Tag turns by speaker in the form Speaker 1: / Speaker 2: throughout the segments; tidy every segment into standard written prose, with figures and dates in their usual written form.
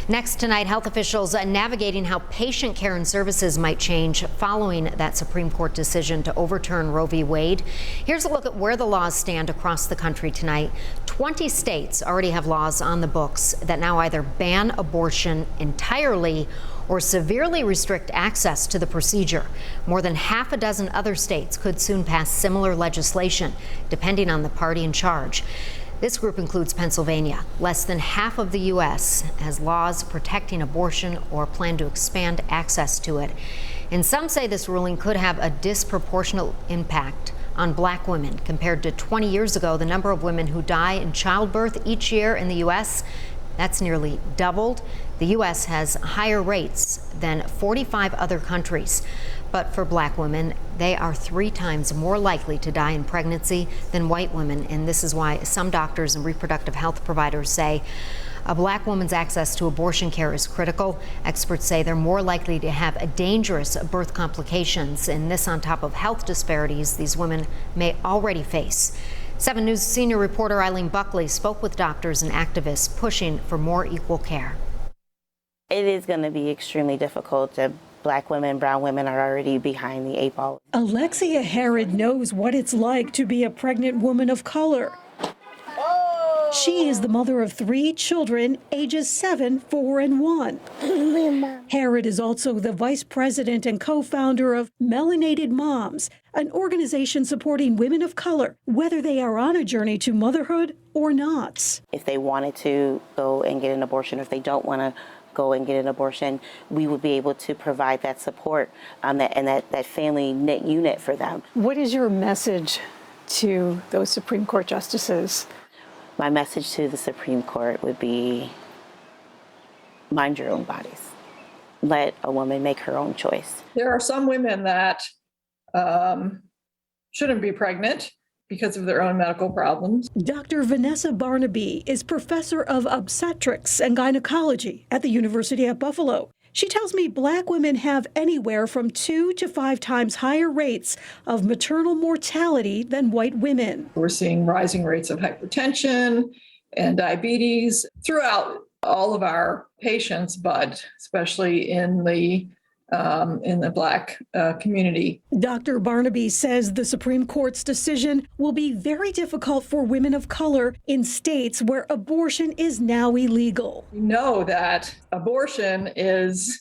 Speaker 1: Next tonight, health officials navigating how patient care and services might change following that Supreme Court decision to overturn Roe v. Wade. Here's a look at where the laws stand across the country tonight. 20 states already have laws on the books that now either ban abortion entirely or severely restrict access to the procedure. More than half a dozen other states could soon pass similar legislation, depending on the party in charge. This group includes Pennsylvania. Less than half of the U.S. has laws protecting abortion or plan to expand access to it. And some say this ruling could have a disproportionate impact on Black women. Compared to 20 years ago, the number of women who die in childbirth each year in the U.S., that's nearly doubled. The U.S. has higher rates than 45 other countries. But for Black women, they are 3 times more likely to die in pregnancy than white women. And this is why some doctors and reproductive health providers say a Black woman's access to abortion care is critical. Experts say they're more likely to have dangerous birth complications, and this on top of health disparities these women may already face. 7 News senior reporter Eileen Buckley spoke with doctors and activists pushing for more equal care.
Speaker 2: It is going to be extremely difficult. Black women, brown women are already behind the 8 ball.
Speaker 3: Alexia Harrod knows what it's like to be a pregnant woman of color. She is the mother of 3 children, ages 7, 4, and 1. Harrod is also the vice president and co-founder of Melanated Moms, an organization supporting women of color, whether they are on a journey to motherhood or not.
Speaker 2: If they wanted to go and get an abortion, or if they don't want to go and get an abortion, we would be able to provide that support that family knit unit for them.
Speaker 4: What is your message to those Supreme Court justices?
Speaker 2: My message to the Supreme Court would be, mind your own bodies. Let a woman make her own choice.
Speaker 5: There are some women that shouldn't be pregnant because of their own medical problems.
Speaker 3: Dr. Vanessa Barnaby is professor of obstetrics and gynecology at the University at Buffalo. She tells me Black women have anywhere from 2 to 5 times higher rates of maternal mortality than white women.
Speaker 5: We're seeing rising rates of hypertension and diabetes throughout all of our patients, but especially in the Black community.
Speaker 3: Dr. Barnaby says the Supreme Court's decision will be very difficult for women of color in states where abortion is now illegal.
Speaker 5: We know that abortion is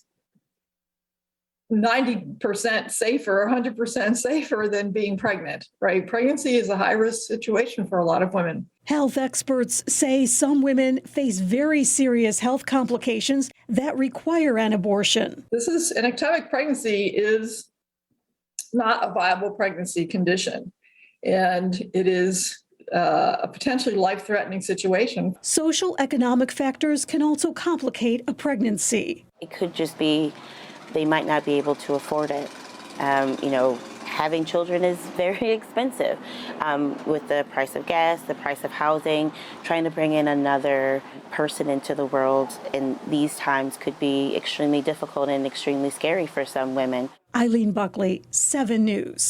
Speaker 5: 90% safer, 100% safer than being pregnant, right? Pregnancy is a high-risk situation for a lot of women.
Speaker 3: Health experts say some women face very serious health complications that require an abortion.
Speaker 5: An ectopic pregnancy is not a viable pregnancy condition, and it is a potentially life-threatening situation.
Speaker 3: Social economic factors can also complicate a pregnancy.
Speaker 2: It could just be they might not be able to afford it. Having children is very expensive. With the price of gas, the price of housing, trying to bring in another person into the world in these times could be extremely difficult and extremely scary for some women.
Speaker 3: Eileen Buckley, 7 News.